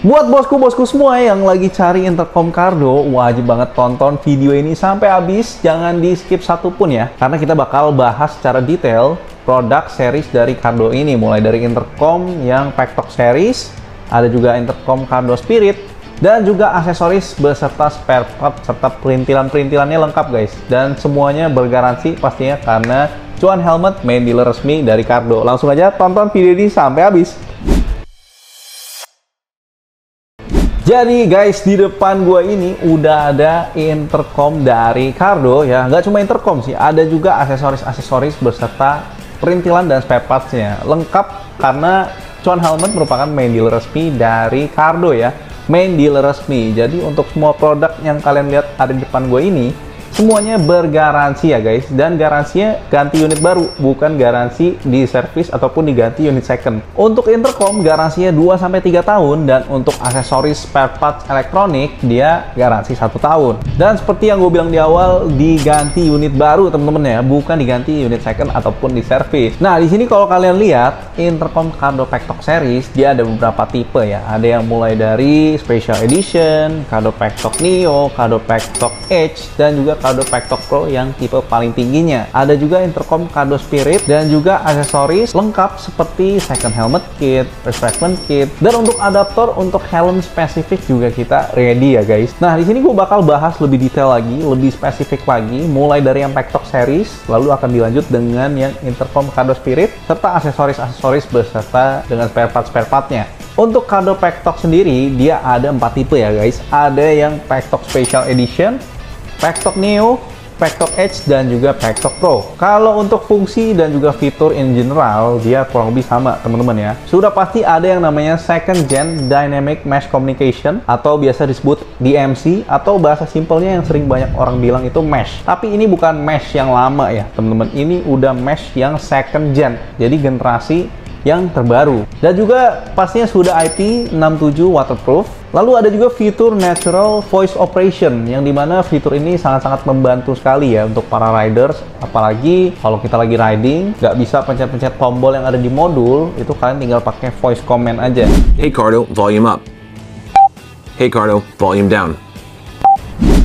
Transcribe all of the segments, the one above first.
Buat bosku-bosku semua yang lagi cari intercom Cardo, wajib banget tonton video ini sampai habis, jangan di skip satupun ya. Karena kita bakal bahas secara detail produk series dari Cardo ini, mulai dari intercom yang Packtalk series, ada juga intercom Cardo Spirit, dan juga aksesoris beserta spare part serta perintilan-perintilannya lengkap guys. Dan semuanya bergaransi pastinya karena cuan helmet main dealer resmi dari Cardo. Langsung aja tonton video ini sampai habis. Jadi guys, di depan gua ini udah ada intercom dari Cardo ya. Nggak cuma intercom sih, ada juga aksesoris-aksesoris beserta perintilan dan spare parts-nya. Lengkap karena cuan helmet merupakan main dealer resmi dari Cardo ya. Main dealer resmi. Jadi untuk semua produk yang kalian lihat ada di depan gua ini, semuanya bergaransi ya guys, dan garansinya ganti unit baru, bukan garansi di servis ataupun diganti unit second. Untuk intercom garansinya 2-3 tahun, dan untuk aksesoris spare parts elektronik dia garansi 1 tahun. Dan seperti yang gue bilang di awal, diganti unit baru temen-temen ya, bukan diganti unit second ataupun di servis. Nah di sini kalau kalian lihat intercom Cardo Packtalk series dia ada beberapa tipe ya. Ada yang mulai dari Special Edition, Cardo Packtalk Neo, Cardo Packtalk Edge, dan juga Cardo Packtalk Pro yang tipe paling tingginya. Ada juga intercom Cardo Spirit dan juga aksesoris lengkap seperti second helmet kit, refreshment kit, dan untuk adaptor untuk helm spesifik juga kita ready ya guys. Nah di sini gue bakal bahas lebih detail lagi, lebih spesifik lagi, mulai dari yang Packtalk series, lalu akan dilanjut dengan yang intercom Cardo Spirit serta aksesoris-aksesoris beserta dengan spare part-nya. Untuk Cardo Packtalk sendiri dia ada 4 tipe ya guys. Ada yang Packtalk Special Edition, Packtalk Neo, Packtalk Edge, dan juga Packtalk Pro. Kalau untuk fungsi dan juga fitur in general, dia kurang lebih sama teman-teman ya. Sudah pasti ada yang namanya Second Gen Dynamic Mesh Communication, atau biasa disebut DMC, atau bahasa simpelnya yang sering banyak orang bilang itu mesh. Tapi ini bukan mesh yang lama ya teman-teman, ini udah mesh yang second gen, jadi generasi yang terbaru. Dan juga pastinya sudah IP67 waterproof. Lalu ada juga fitur Natural Voice Operation, yang dimana fitur ini sangat-sangat membantu sekali ya untuk para riders. Apalagi kalau kita lagi riding, nggak bisa pencet-pencet tombol yang ada di modul, itu kalian tinggal pakai voice command aja. Hey Cardo, volume up. Hey Cardo, volume down.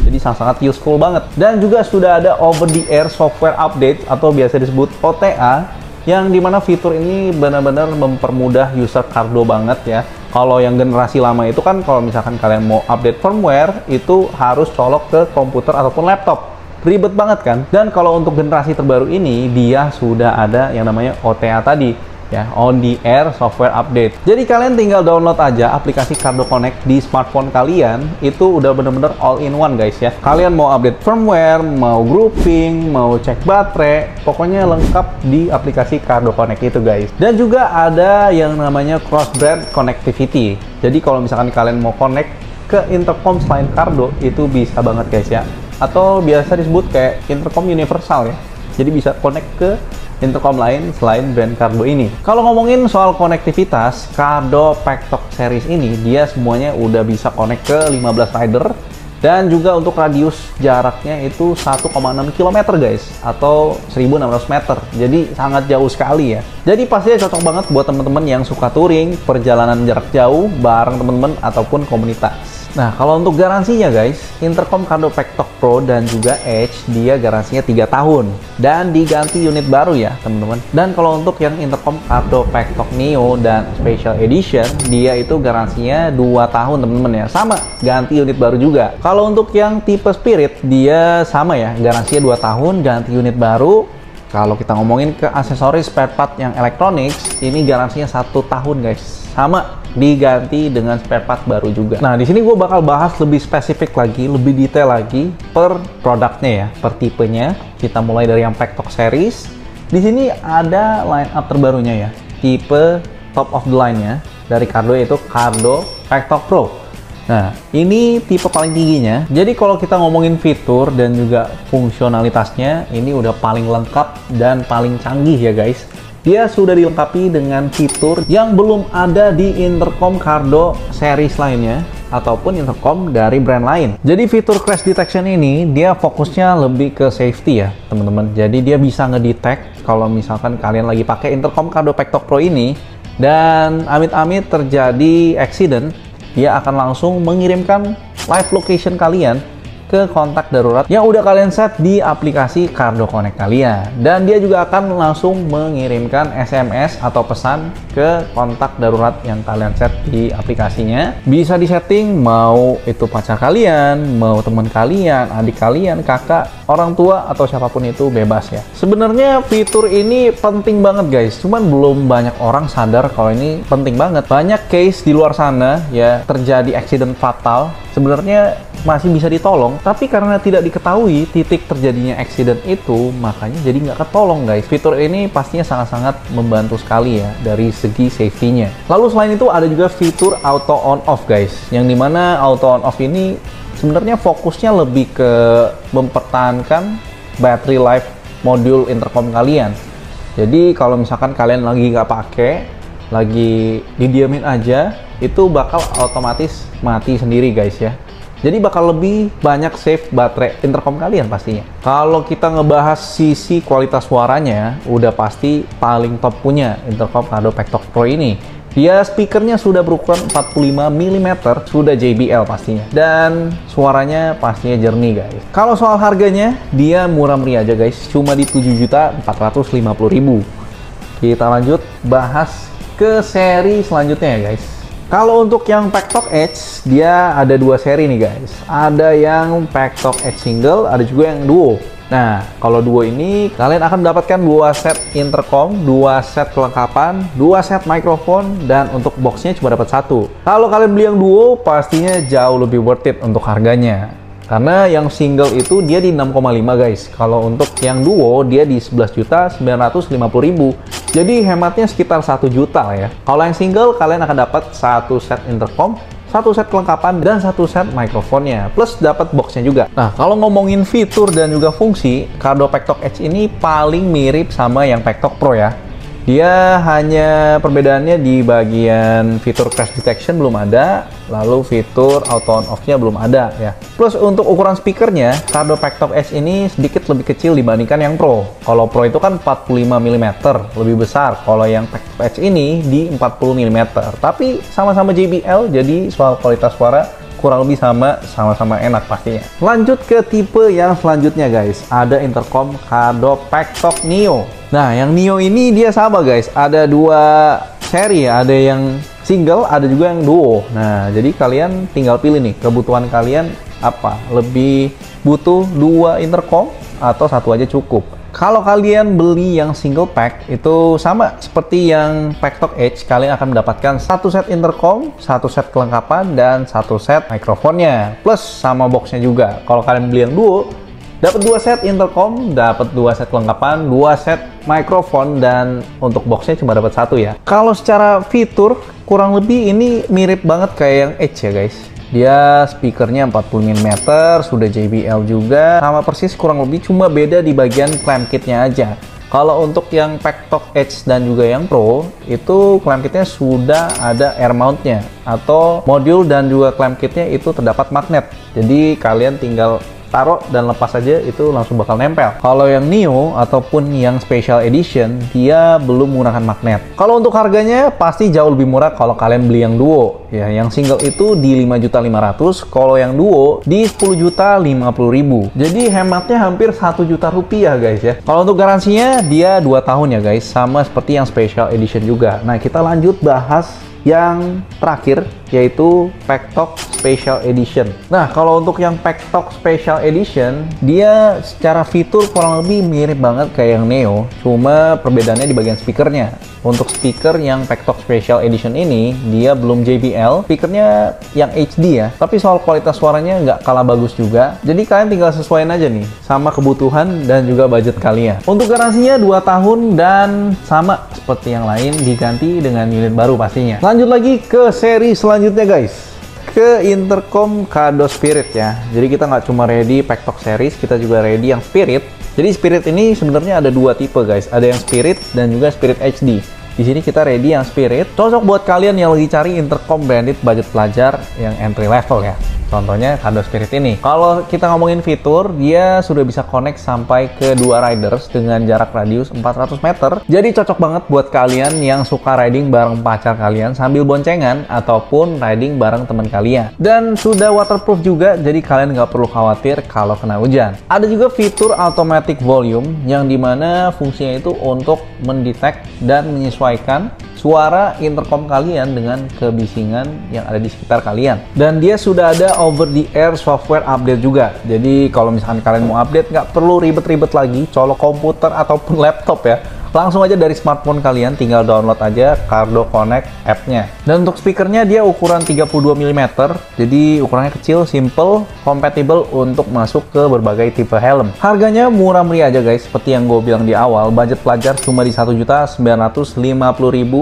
Jadi sangat-sangat useful banget. Dan juga sudah ada over the air software update atau biasa disebut OTA, yang dimana fitur ini benar-benar mempermudah user Cardo banget ya. Kalau yang generasi lama itu kan kalau misalkan kalian mau update firmware itu harus colok ke komputer ataupun laptop, ribet banget kan. Dan kalau untuk generasi terbaru ini dia sudah ada yang namanya OTA tadi ya, on the air software update. Jadi kalian tinggal download aja aplikasi Cardo Connect di smartphone kalian, itu udah bener-bener all in one guys ya. Kalian mau update firmware, mau grouping, mau cek baterai, pokoknya lengkap di aplikasi Cardo Connect itu guys. Dan juga ada yang namanya cross brand connectivity. Jadi kalau misalkan kalian mau connect ke intercom selain Cardo, itu bisa banget guys ya. Atau biasa disebut kayak intercom universal ya. Jadi bisa connect ke intercom lain selain brand Cardo ini. Kalau ngomongin soal konektivitas, Cardo Packtalk series ini dia semuanya udah bisa connect ke 15 rider, dan juga untuk radius jaraknya itu 1,6 km guys, atau 1600 meter. Jadi sangat jauh sekali ya. Jadi pastinya cocok banget buat teman-teman yang suka touring, perjalanan jarak jauh bareng teman-teman ataupun komunitas. Nah, kalau untuk garansinya guys, intercom Cardo Packtalk Pro dan juga Edge dia garansinya 3 tahun dan diganti unit baru ya teman-teman. Dan kalau untuk yang intercom Cardo Packtalk Neo dan Special Edition dia itu garansinya 2 tahun teman-teman ya, sama ganti unit baru juga. Kalau untuk yang tipe Spirit dia sama ya, garansinya 2 tahun ganti unit baru. Kalau kita ngomongin ke aksesoris spare part yang elektronik, ini garansinya 1 tahun guys, sama diganti dengan spare part baru juga. Nah di sini gue bakal bahas lebih spesifik lagi, lebih detail lagi per produknya ya, per tipenya. Kita mulai dari yang Packtalk series. Di sini ada line up terbarunya ya, tipe top of the line-nya dari Cardo yaitu Cardo Packtalk Pro. Nah, ini tipe paling tingginya. Jadi kalau kita ngomongin fitur dan juga fungsionalitasnya, ini udah paling lengkap dan paling canggih ya guys. Dia sudah dilengkapi dengan fitur yang belum ada di intercom Cardo series lainnya ataupun intercom dari brand lain. Jadi fitur crash detection ini dia fokusnya lebih ke safety ya teman-teman. Jadi dia bisa ngedetect kalau misalkan kalian lagi pakai intercom Cardo Packtalk Pro ini dan amit-amit terjadi accident, dia akan langsung mengirimkan live location kalian ke kontak darurat yang udah kalian set di aplikasi Cardo Connect kalian. Dan dia juga akan langsung mengirimkan SMS atau pesan ke kontak darurat yang kalian set di aplikasinya. Bisa disetting mau itu pacar kalian, mau teman kalian, adik kalian, kakak, orang tua, atau siapapun itu bebas ya. Sebenarnya fitur ini penting banget guys, cuman belum banyak orang sadar kalau ini penting banget. Banyak case di luar sana ya terjadi accident fatal, sebenarnya masih bisa ditolong, tapi karena tidak diketahui titik terjadinya accident itu, makanya jadi nggak ketolong guys. Fitur ini pastinya sangat-sangat membantu sekali ya dari segi safety-nya. Lalu selain itu ada juga fitur auto on off guys, yang dimana auto on off ini sebenarnya fokusnya lebih ke mempertahankan battery life modul intercom kalian. Jadi kalau misalkan kalian lagi nggak pakai, lagi didiamin aja, itu bakal otomatis mati sendiri guys ya. Jadi bakal lebih banyak save baterai intercom kalian pastinya. Kalau kita ngebahas sisi kualitas suaranya, udah pasti paling top punya intercom Cardo Pack Talk Pro ini. Dia speakernya sudah berukuran 45 mm, sudah JBL pastinya. Dan suaranya pastinya jernih guys. Kalau soal harganya, dia murah meriah aja guys. Cuma di 7.450.000. Kita lanjut bahas ke seri selanjutnya ya guys. Kalau untuk yang Pack Talk Edge, dia ada dua seri nih guys. Ada yang Pack Talk Edge single, ada juga yang duo. Nah, kalau duo ini kalian akan mendapatkan 2 set intercom, 2 set kelengkapan, 2 set mikrofon, dan untuk boxnya cuma dapat 1. Kalau kalian beli yang duo, pastinya jauh lebih worth it untuk harganya. Karena yang single itu dia di 6,5 guys. Kalau untuk yang duo dia di 11.950.000. Jadi hematnya sekitar 1 juta lah ya. Kalau yang single kalian akan dapat 1 set intercom, 1 set kelengkapan, dan 1 set mikrofonnya, plus dapat boxnya juga. Nah, kalau ngomongin fitur dan juga fungsi, Cardo Pack Talk Edge ini paling mirip sama yang Pack Talk Pro ya. Dia hanya perbedaannya di bagian fitur crash detection belum ada, lalu fitur auto on off-nya belum ada ya. Plus untuk ukuran speakernya, Cardo Pack Talk Edge ini sedikit lebih kecil dibandingkan yang Pro. Kalau Pro itu kan 45 mm, lebih besar. Kalau yang Pack Talk Edge ini di 40 mm. Tapi sama-sama JBL, jadi soal kualitas suara kurang lebih sama-sama enak pastinya. Lanjut ke tipe yang selanjutnya guys. Ada intercom Cardo Pack Talk Neo. Nah, yang Neo ini dia sama guys. Ada 2 seri ya. Ada yang single, ada juga yang duo. Nah, jadi kalian tinggal pilih nih kebutuhan kalian apa. Lebih butuh 2 intercom atau 1 aja cukup. Kalau kalian beli yang single pack, itu sama seperti yang Pack Talk Edge, kalian akan mendapatkan 1 set intercom, 1 set kelengkapan, dan 1 set mikrofonnya, plus sama boxnya juga. Kalau kalian beli yang duo, dapat 2 set intercom, dapat 2 set kelengkapan, 2 set mikrofon, dan untuk boxnya cuma dapat 1 ya. Kalau secara fitur, kurang lebih ini mirip banget kayak yang Edge ya guys. Dia speakernya 40 mm, sudah JBL juga, sama persis kurang lebih, cuma beda di bagian clamp kitnya aja. Kalau untuk yang Pack Talk Edge dan juga yang Pro, itu clamp kitnya sudah ada air mountnya, atau modul dan juga clamp kitnya itu terdapat magnet. Jadi kalian tinggal taruh dan lepas aja, itu langsung bakal nempel. Kalau yang Neo ataupun yang Special Edition, dia belum menggunakan magnet. Kalau untuk harganya pasti jauh lebih murah kalau kalian beli yang duo ya. Yang single itu di 5.500.000, kalau yang duo di 10.050.000. Jadi hematnya hampir 1 juta rupiah guys ya. Kalau untuk garansinya dia 2 tahun ya guys, sama seperti yang Special Edition juga. Nah, kita lanjut bahas yang terakhir, yaitu Pack Talk Special Edition. Nah, kalau untuk yang Pack Talk Special Edition, dia secara fitur kurang lebih mirip banget kayak yang Neo, cuma perbedaannya di bagian speakernya. Untuk speaker yang Pack Talk Special Edition ini, dia belum JBL, speakernya yang HD ya, tapi soal kualitas suaranya nggak kalah bagus juga. Jadi kalian tinggal sesuaiin aja nih, sama kebutuhan dan juga budget kalian. Untuk garansinya 2 tahun dan sama seperti yang lain, diganti dengan unit baru pastinya. Lanjut lagi ke seri selanjutnya guys, ke intercom Cardo Spirit ya. Jadi kita nggak cuma ready Pack Talk series, kita juga ready yang Spirit. Jadi Spirit ini sebenarnya ada 2 tipe guys, ada yang Spirit dan juga Spirit HD. Di sini kita ready yang Spirit, cocok buat kalian yang lagi cari intercom branded budget pelajar yang entry level ya. Contohnya Cardo Spirit ini. Kalau kita ngomongin fitur, dia sudah bisa connect sampai ke 2 riders dengan jarak radius 400 meter. Jadi cocok banget buat kalian yang suka riding bareng pacar kalian sambil boncengan ataupun riding bareng teman kalian. Dan sudah waterproof juga, jadi kalian nggak perlu khawatir kalau kena hujan. Ada juga fitur automatic volume yang dimana fungsinya itu untuk mendetek dan menyesuaikan suara intercom kalian dengan kebisingan yang ada di sekitar kalian. Dan dia sudah ada over the air software update juga. Jadi kalau misalkan kalian mau update, nggak perlu ribet-ribet lagi colok komputer ataupun laptop ya. Langsung aja dari smartphone kalian, tinggal download aja Cardo Connect app-nya. Dan untuk speakernya dia ukuran 32 mm, jadi ukurannya kecil, simple, compatible untuk masuk ke berbagai tipe helm. Harganya murah meriah aja guys, seperti yang gue bilang di awal, budget pelajar cuma di 1.950.000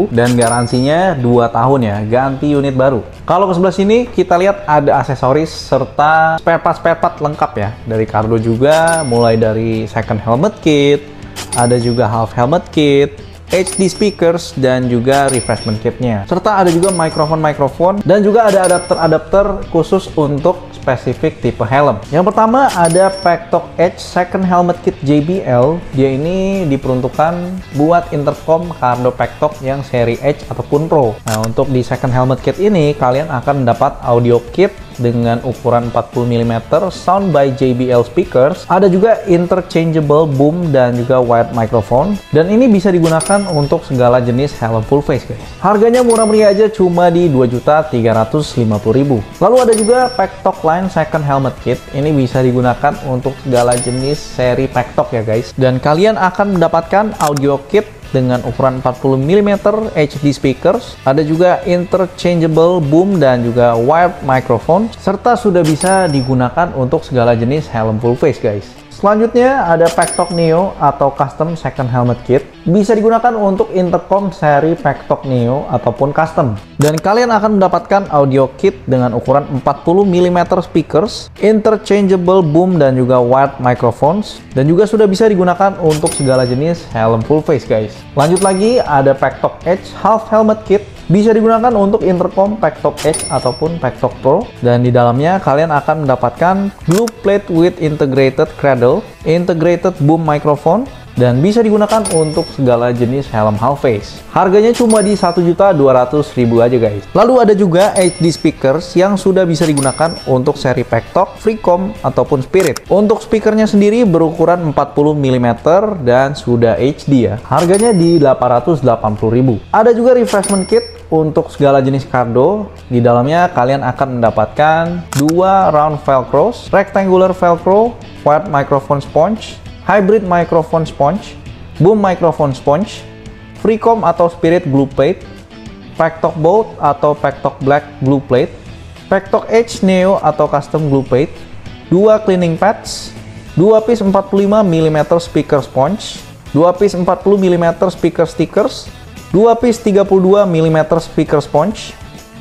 dan garansinya 2 tahun ya, ganti unit baru. Kalau ke sebelah sini kita lihat ada aksesoris serta spare part lengkap ya, dari Cardo juga, mulai dari second helmet kit, ada juga half helmet kit, HD speakers, dan juga refreshment kitnya. Serta ada juga mikrofon dan juga ada adapter khusus untuk spesifik tipe helm. Yang pertama ada Packtalk Edge Second Helmet Kit JBL. Dia ini diperuntukkan buat intercom Cardo Packtalk yang seri Edge ataupun Pro. Nah, untuk di Second Helmet Kit ini kalian akan mendapat audio kit dengan ukuran 40 mm sound by JBL speakers. Ada juga interchangeable boom dan juga wired microphone. Dan ini bisa digunakan untuk segala jenis helm full face guys. Harganya murah meriah aja, cuma di 2.350.000. Lalu ada juga Packtalk Line Second Helmet Kit. Ini bisa digunakan untuk segala jenis seri Packtalk ya guys. Dan kalian akan mendapatkan audio kit dengan ukuran 40 mm HD speakers, ada juga interchangeable boom dan juga wired microphone, serta sudah bisa digunakan untuk segala jenis helm full face guys. Selanjutnya ada Packtalk Neo atau Custom Second Helmet Kit. Bisa digunakan untuk intercom seri Packtalk Neo ataupun Custom. Dan kalian akan mendapatkan audio kit dengan ukuran 40 mm speakers, interchangeable boom dan juga wired microphones. Dan juga sudah bisa digunakan untuk segala jenis helm full face guys. Lanjut lagi ada Packtalk Edge Half Helmet Kit. Bisa digunakan untuk intercom Packtalk Edge ataupun Packtalk Pro. Dan di dalamnya kalian akan mendapatkan blue plate with integrated cradle, integrated boom microphone, dan bisa digunakan untuk segala jenis helm half face. Harganya cuma di 1.200.000 aja guys. Lalu ada juga HD speakers yang sudah bisa digunakan untuk seri Packtalk, Freecom, ataupun Spirit. Untuk speakernya sendiri berukuran 40 mm dan sudah HD ya. Harganya di 880.000. Ada juga refreshment kit untuk segala jenis Cardo. Di dalamnya kalian akan mendapatkan 2 round velcros, rectangular velcro, wired microphone sponge, hybrid microphone sponge, boom microphone sponge, Freecom atau Spirit blue plate, Packtalk Bold atau Packtalk Black blue plate, Packtalk Edge Neo atau custom blue plate, 2 cleaning pads, 2 piece 45 mm speaker sponge, 2 piece 40 mm speaker stickers, 2 piece 32 mm speaker sponge,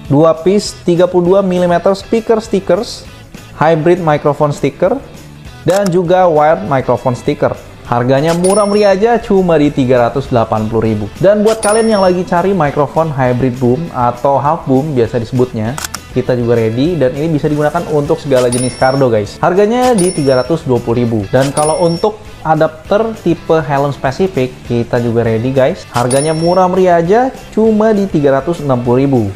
2 piece 32 mm speaker stickers, hybrid microphone sticker, dan juga wired microphone sticker. Harganya murah meriah aja, cuma di 380.000. Dan buat kalian yang lagi cari mikrofon hybrid boom atau half boom biasa disebutnya, kita juga ready dan ini bisa digunakan untuk segala jenis Cardo guys. Harganya di 320.000. Dan kalau untuk adapter tipe helm spesifik, kita juga ready guys. Harganya murah meriah aja, cuma di 360.000.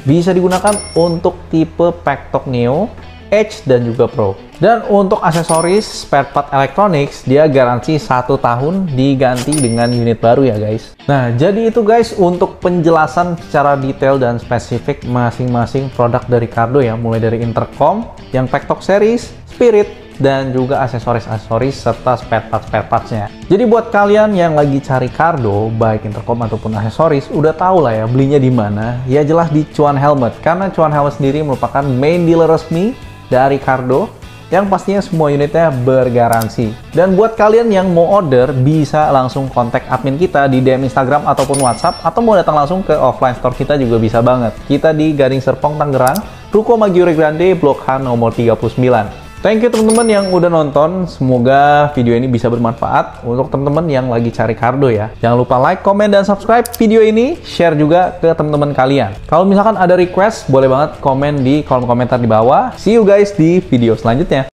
Bisa digunakan untuk tipe Packtalk Neo, Edge, dan juga Pro. Dan untuk aksesoris spare part electronics, dia garansi 1 tahun diganti dengan unit baru ya guys. Nah, jadi itu guys untuk penjelasan secara detail dan spesifik masing-masing produk dari Cardo ya, mulai dari intercom yang Packtalk series, Spirit, dan juga aksesoris-aksesoris serta spare parts-nya. Jadi buat kalian yang lagi cari Cardo, baik intercom ataupun aksesoris, udah tau lah ya belinya di mana. Ya jelas di Cuan Helmet, karena Cuan Helmet sendiri merupakan main dealer resmi dari Cardo yang pastinya semua unitnya bergaransi. Dan buat kalian yang mau order, bisa langsung kontak admin kita di DM Instagram ataupun WhatsApp, atau mau datang langsung ke offline store kita juga bisa banget. Kita di Gading Serpong, Tangerang, Ruko Maggiore Grande, Blok H nomor 39. Thank you teman-teman yang udah nonton. Semoga video ini bisa bermanfaat untuk teman-teman yang lagi cari Cardo ya. Jangan lupa like, komen, dan subscribe video ini. Share juga ke teman-teman kalian. Kalau misalkan ada request, boleh banget komen di kolom komentar di bawah. See you guys di video selanjutnya.